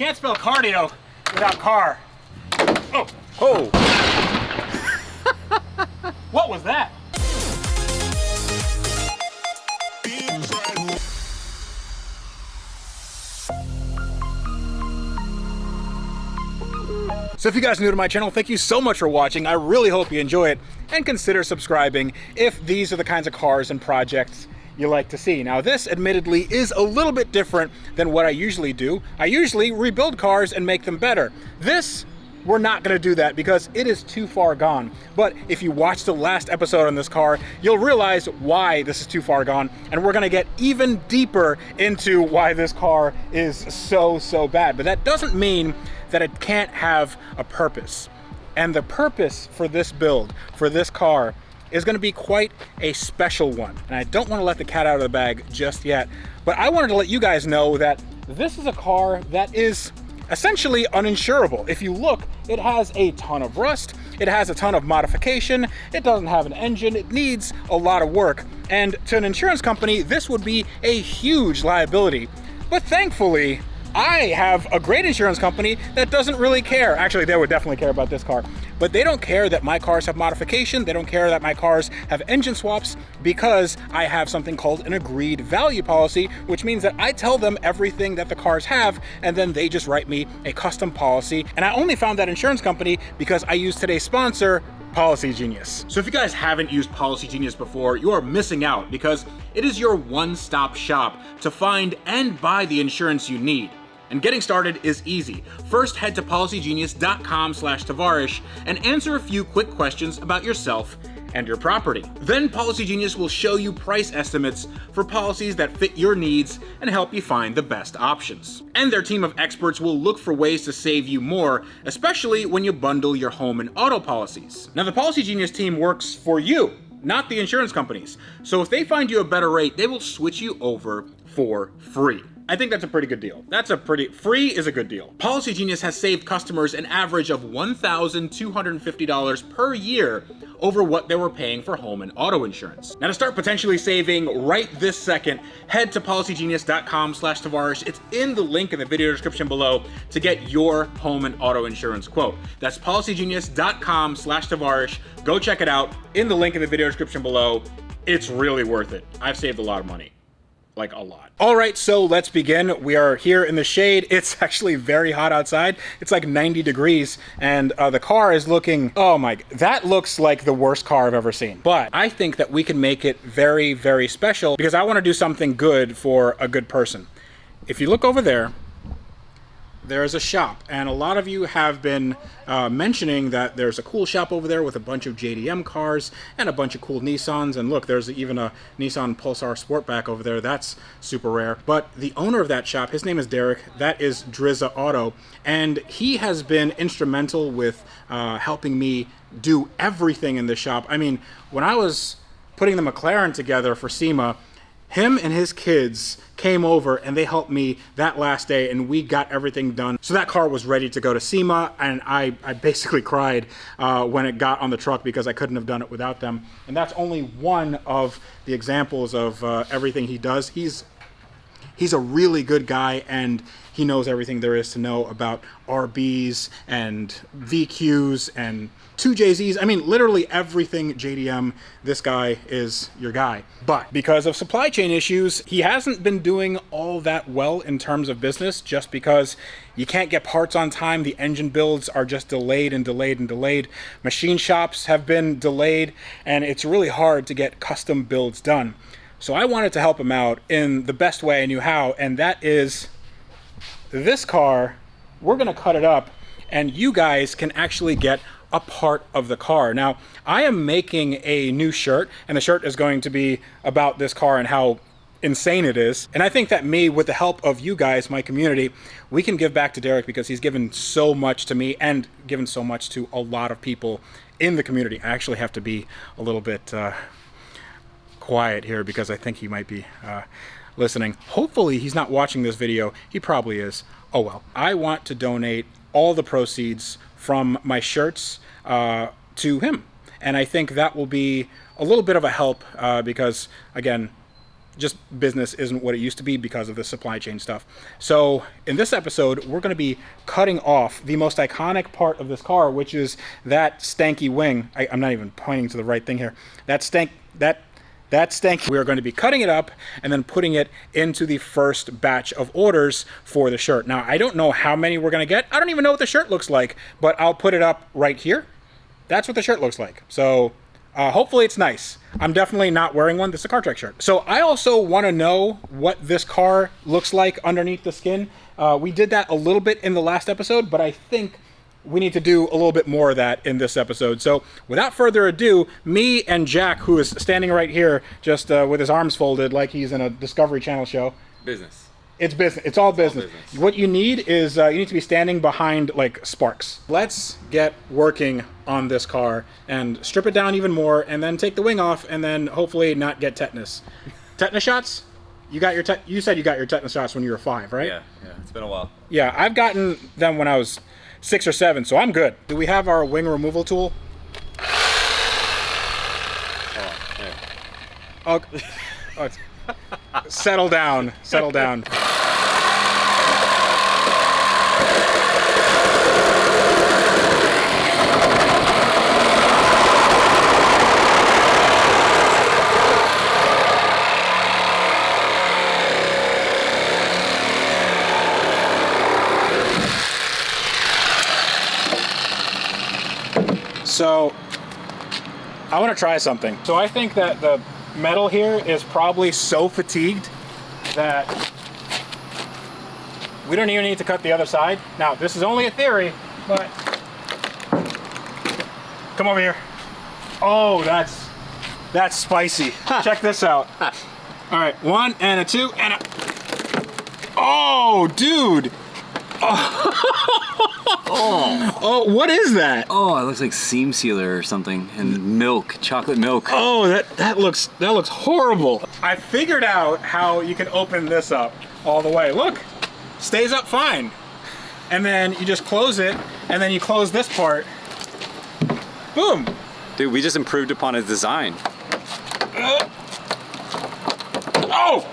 Can't spell cardio without car. Oh. Oh. What was that? So if you guys are new to my channel, thank you so much for watching. I really hope you enjoy it, and consider subscribing if these are the kinds of cars and projects you like to see. Now this admittedly is a little bit different than what I usually do. I usually rebuild cars and make them better. This, we're not gonna do that because it is too far gone. But if you watch the last episode on this car, you'll realize why this is too far gone, and we're gonna get even deeper into why this car is so bad. But that doesn't mean that it can't have a purpose. And the purpose for this build, for this car, is gonna be quite a special one. And I don't wanna let the cat out of the bag just yet, but I wanted to let you guys know that this is a car that is essentially uninsurable. If you look, it has a ton of rust, it has a ton of modification, it doesn't have an engine, it needs a lot of work. And to an insurance company, this would be a huge liability. But thankfully, I have a great insurance company that doesn't really care. Actually, they would definitely care about this car, but they don't care that my cars have modification. They don't care that my cars have engine swaps, because I have something called an agreed value policy, which means that I tell them everything that the cars have, and then they just write me a custom policy. And I only found that insurance company because I used today's sponsor, Policy Genius. So if you guys haven't used Policy Genius before, you are missing out, because it is your one-stop shop to find and buy the insurance you need. And getting started is easy. First, head to policygenius.com/Tavarish and answer a few quick questions about yourself and your property. Then Policy Genius will show you price estimates for policies that fit your needs and help you find the best options. And their team of experts will look for ways to save you more, especially when you bundle your home and auto policies. Now the Policy Genius team works for you, not the insurance companies. So if they find you a better rate, they will switch you over for free. I think that's a pretty good deal. Free is a good deal. Policy Genius has saved customers an average of $1,250 per year over what they were paying for home and auto insurance. Now to start potentially saving right this second, head to policygenius.com/Tavarish. It's in the link in the video description below to get your home and auto insurance quote. That's policygenius.com/Tavarish. Go check it out in the link in the video description below. It's really worth it. I've saved a lot of money. Like a lot. All right, so let's begin. We are here in the shade. It's actually very hot outside. It's like 90 degrees, and the car is looking, oh my, that looks like the worst car I've ever seen. But I think that we can make it very special, because I want to do something good for a good person. If you look over there, there's a shop, and a lot of you have been mentioning that there's a cool shop over there with a bunch of JDM cars and a bunch of cool Nissans. And look, there's even a Nissan Pulsar Sportback over there. That's super rare. But the owner of that shop, his name is Derek. That is Drizza Auto, and he has been instrumental with helping me do everything in the shop. I mean, when I was putting the McLaren together for SEMA, him and his kids came over and they helped me that last day, and we got everything done. So that car was ready to go to SEMA, and I basically cried when it got on the truck, because I couldn't have done it without them. And that's only one of the examples of everything he does. He's a really good guy, and he knows everything there is to know about RBs and VQs and 2JZs. I mean, literally everything JDM, this guy is your guy. But because of supply chain issues, he hasn't been doing all that well in terms of business, just because you can't get parts on time. The engine builds are just delayed and delayed and delayed. Machine shops have been delayed, and it's really hard to get custom builds done. So I wanted to help him out in the best way I knew how, and that is this car. We're gonna cut it up, and you guys can actually get a part of the car. Now, I am making a new shirt, and the shirt is going to be about this car and how insane it is. And I think that me, with the help of you guys, my community, we can give back to Derek, because he's given so much to me and given so much to a lot of people in the community. I actually have to be a little bit quiet here, because I think he might be listening. Hopefully he's not watching this video. He probably is. Oh well. I want to donate all the proceeds from my shirts to him, and I think that will be a little bit of a help, because again, just business isn't what it used to be because of the supply chain stuff. So in this episode, we're going to be cutting off the most iconic part of this car, which is that stanky wing. I'm not even pointing to the right thing here. That stank. We are going to be cutting it up and then putting it into the first batch of orders for the shirt. Now, I don't know how many we're going to get. I don't even know what the shirt looks like, but I'll put it up right here. That's what the shirt looks like. So hopefully it's nice. I'm definitely not wearing one. This is a Car Trek shirt. So I also want to know what this car looks like underneath the skin. We did that a little bit in the last episode, but I think we need to do a little bit more of that in this episode. So without further ado, me and Jack, who is standing right here just with his arms folded like he's in a Discovery Channel show. Business. It's business. It's all business. What you need is you need to be standing behind like sparks. Let's get working on this car and strip it down even more and then take the wing off and then hopefully not get tetanus. Tetanus shots? You got your you said you got your tetanus shots when you were 5, right? Yeah, it's been a while. Yeah, I've gotten them when I was 6 or 7, so I'm good. Do we have our wing removal tool? Oh, settle down, settle down. So, I want to try something. So I think that the metal here is probably so fatigued that we don't even need to cut the other side. Now, this is only a theory, but come over here. Oh, that's spicy. Check this out. All right, 1 and a 2 and a... Oh, dude. Oh, what is that? Oh, it looks like seam sealer or something, and milk, chocolate milk. Oh, that looks horrible. I figured out how you can open this up all the way. Look, stays up fine. And then you just close it, and then you close this part. Boom. Dude, we just improved upon his design. Oh!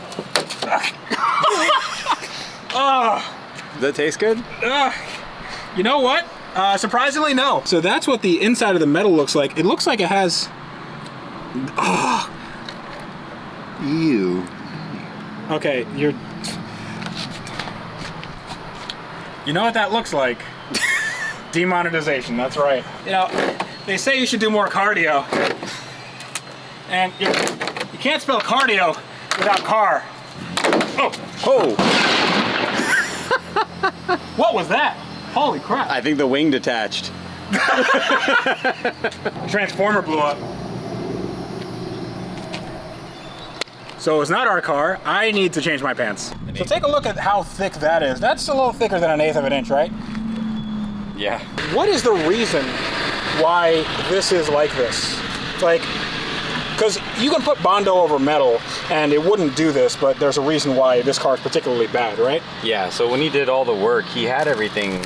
Does that taste good? You know what? Surprisingly, no. So that's what the inside of the metal looks like. It looks like it has... Oh. Ew. Okay, You know what that looks like? Demonetization, that's right. You know, they say you should do more cardio. And you can't spell cardio without car. Oh! Oh! What was that? Holy crap. I think the wing detached. The transformer blew up. So it's not our car. I need to change my pants. So take a look at how thick that is. That's a little thicker than 1/8 of an inch, right? Yeah. What is the reason why this is like this? Like, because you can put Bondo over metal and it wouldn't do this, but there's a reason why this car is particularly bad, right? Yeah, so when he did all the work, he had everything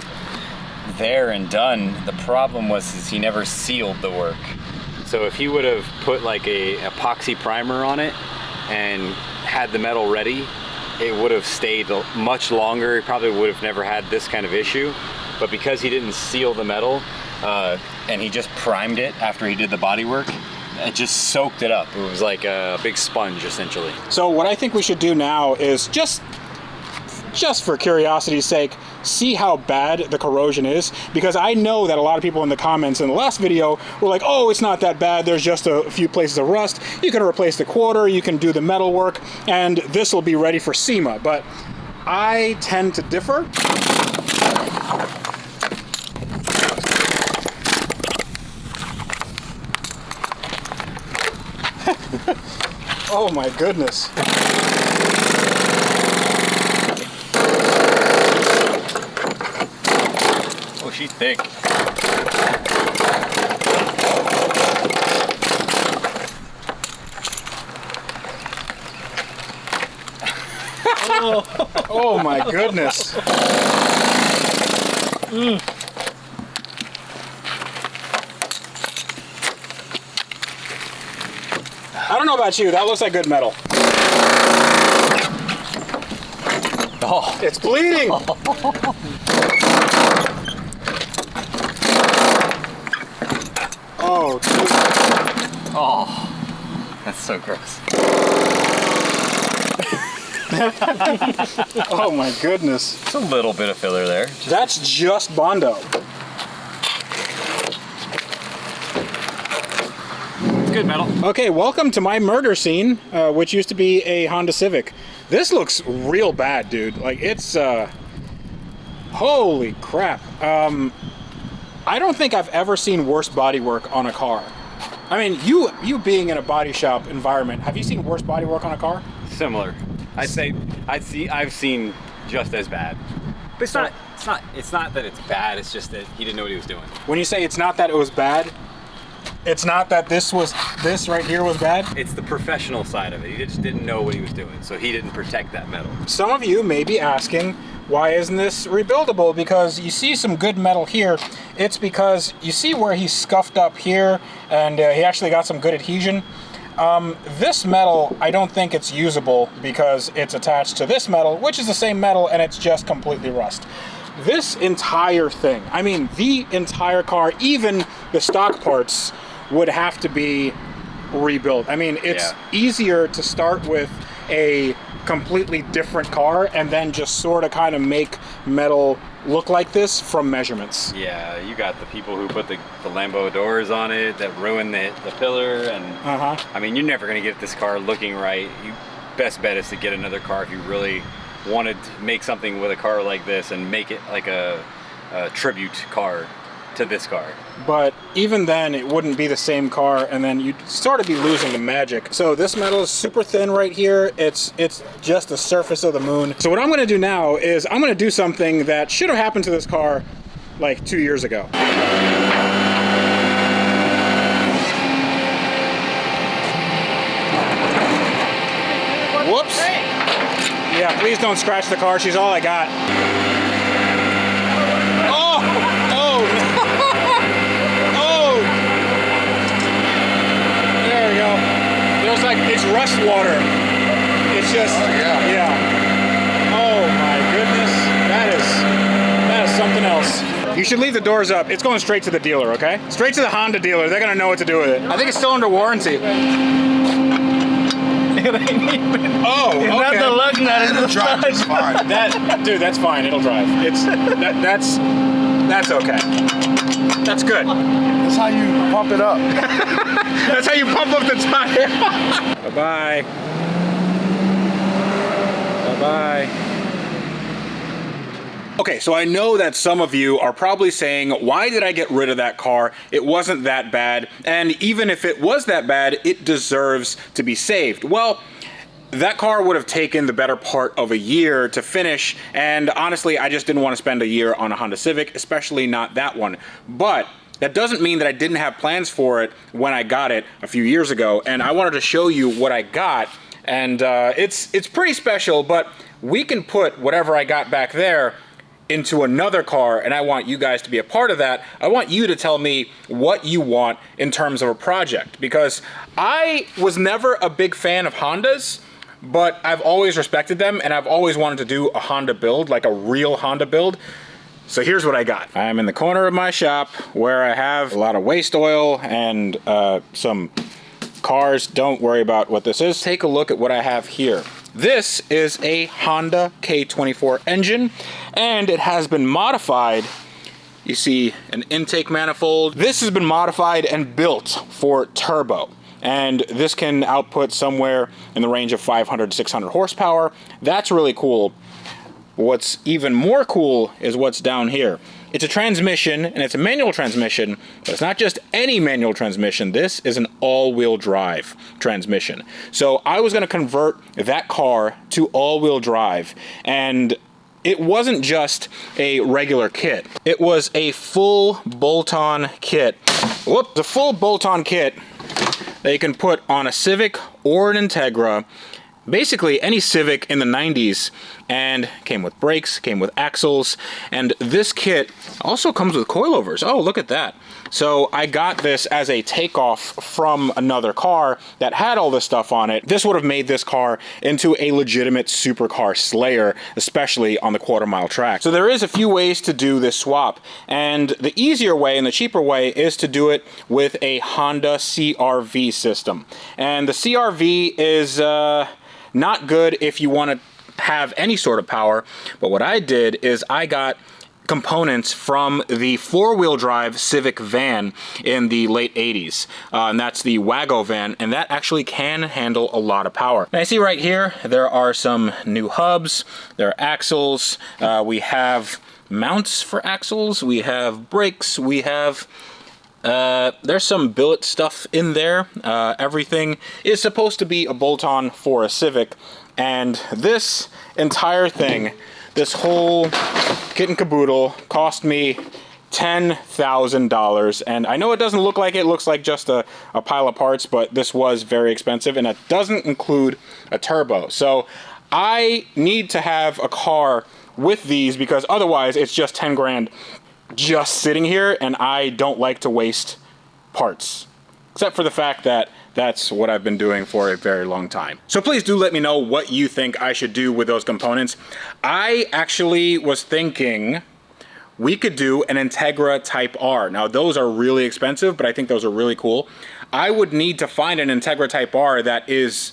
there and done. The problem was he never sealed the work. So if he would have put like a epoxy primer on it and had the metal ready, it would have stayed much longer. He probably would have never had this kind of issue. But because he didn't seal the metal and he just primed it after he did the body work, it just soaked it up. It was like a big sponge, essentially. So what I think we should do now is just for curiosity's sake, see how bad the corrosion is, because I know that a lot of people in the comments in the last video were like, oh, it's not that bad, there's just a few places of rust, you can replace the quarter, you can do the metal work, and this will be ready for SEMA. But I tend to differ. Oh my goodness. Oh, she's thick. Oh my goodness. I don't know about you, that looks like good metal. Oh, It's bleeding! Oh, dude. oh, that's so gross. Oh my goodness. Just a little bit of filler there. That's just Bondo. It's good metal. Okay, welcome to my murder scene, which used to be a Honda Civic. This looks real bad, dude. Like, it's, holy crap. I don't think I've ever seen worse bodywork on a car. I mean, you being in a body shop environment, have you seen worse bodywork on a car? Similar. I've seen just as bad. But it's not that it's bad, it's just that he didn't know what he was doing. When you say it's not that it was bad, it's not that this right here was bad? It's the professional side of it. He just didn't know what he was doing, so he didn't protect that metal. Some of you may be asking, why isn't this rebuildable? Because you see some good metal here. It's because you see where he scuffed up here, and he actually got some good adhesion. This metal, I don't think it's usable because it's attached to this metal, which is the same metal, and it's just completely rust. This entire thing, I mean, the entire car, even the stock parts, would have to be rebuilt. I mean, it's easier to start with a completely different car and then just sort of kind of make metal look like this from measurements. Yeah, you got the people who put the Lambo doors on it that ruin the pillar, and I mean, you're never gonna get this car looking right. You best bet is to get another car if you really wanted to make something with a car like this and make it like a tribute car to this car. But even then, it wouldn't be the same car, and then you'd sort of be losing the magic. So this metal is super thin right here. It's just the surface of the moon. So what I'm gonna do now is I'm gonna do something that should have happened to this car like 2 years ago. Whoops. Yeah, please don't scratch the car. She's all I got. It's rust water. It's just, yeah. Oh my goodness, that is something else. You should leave the doors up. It's going straight to the dealer, okay? Straight to the Honda dealer. They're gonna know what to do with it. I think it's still under warranty. Oh, okay. Not the lug nut. It'll drive just fine. Dude, that's fine. It'll drive. That's okay. That's good. That's how you pump it up. That's how you pump up the tire. Bye-bye. Bye-bye. Okay, so I know that some of you are probably saying, why did I get rid of that car? It wasn't that bad. And even if it was that bad, it deserves to be saved. Well, that car would have taken the better part of a year to finish, and honestly, I just didn't want to spend a year on a Honda Civic, especially not that one. But that doesn't mean that I didn't have plans for it when I got it a few years ago, and I wanted to show you what I got, and it's pretty special, but we can put whatever I got back there into another car, and I want you guys to be a part of that. I want you to tell me what you want in terms of a project, because I was never a big fan of Hondas, but I've always respected them, and I've always wanted to do a Honda build, like a real Honda build. So here's what I got. I'm in the corner of my shop where I have a lot of waste oil and some cars. Don't worry about what this is. Take a look at what I have here. This is a Honda K24 engine, and it has been modified. You see an intake manifold. This has been modified and built for turbo. And this can output somewhere in the range of 500 to 600 horsepower. That's really cool. What's even more cool is what's down here. It's a transmission, and it's a manual transmission, but it's not just any manual transmission. This is an all-wheel drive transmission. So I was going to convert that car to all-wheel drive, and it wasn't just a regular kit. It was a full bolt-on kit. Whoop, the full bolt-on kit that you can put on a Civic or an Integra, basically any Civic in the 90s, and came with brakes, came with axles, and this kit also comes with coilovers. Oh, look at that. So I got this as a takeoff from another car that had all this stuff on it. This would have made this car into a legitimate supercar slayer, especially on the quarter-mile track. So there is a few ways to do this swap, and the easier way and the cheaper way is to do it with a Honda CR-V system. And the CR-V is not good if you want to have any sort of power, but what I did is I got components from the four-wheel drive Civic van in the late 80s, and that's the Wago van, and that actually can handle a lot of power. And I see right here there are some new hubs, there are axles, we have mounts for axles, we have brakes, we have there's some billet stuff in there. Everything is supposed to be a bolt-on for a Civic, and this entire thing, this whole kit and caboodle, cost me $10,000, and I know it doesn't look like it, looks like just a pile of parts, but this was very expensive, and it doesn't include a turbo. So I need to have a car with these, because otherwise it's just 10 grand just sitting here, and I don't like to waste parts, except for the fact that that's what I've been doing for a very long time. So please do let me know what you think I should do with those components. I actually was thinking we could do an Integra Type R. Now those are really expensive, but I think those are really cool. I would need to find an Integra Type R that is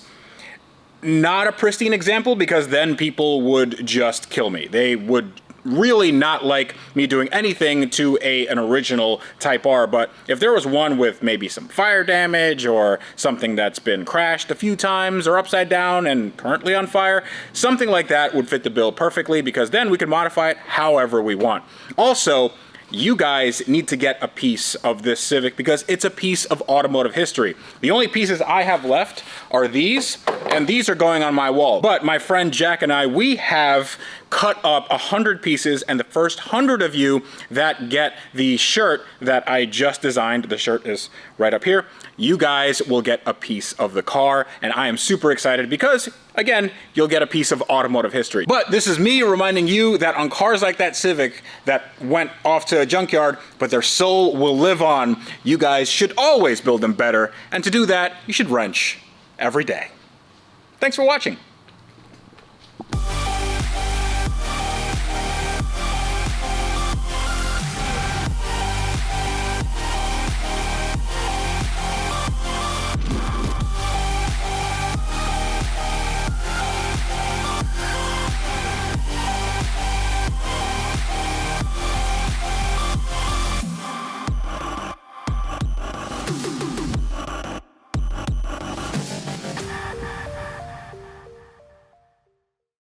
not a pristine example, because then people would just kill me. They would really not like me doing anything to an original Type R, but if there was one with maybe some fire damage or something that's been crashed a few times or upside down and currently on fire, something like that would fit the bill perfectly, because then we could modify it however we want. Also, you guys need to get a piece of this Civic, because it's a piece of automotive history. The only pieces I have left are these, and these are going on my wall. But my friend Jack and I, we have cut up 100 pieces, and the first 100 of you that get the shirt that I just designed, the shirt is right up here, you guys will get a piece of the car, and I am super excited because, again, you'll get a piece of automotive history. But this is me reminding you that on cars like that Civic that went off to a junkyard, but their soul will live on, you guys should always build them better, and to do that, you should wrench every day. Thanks for watching.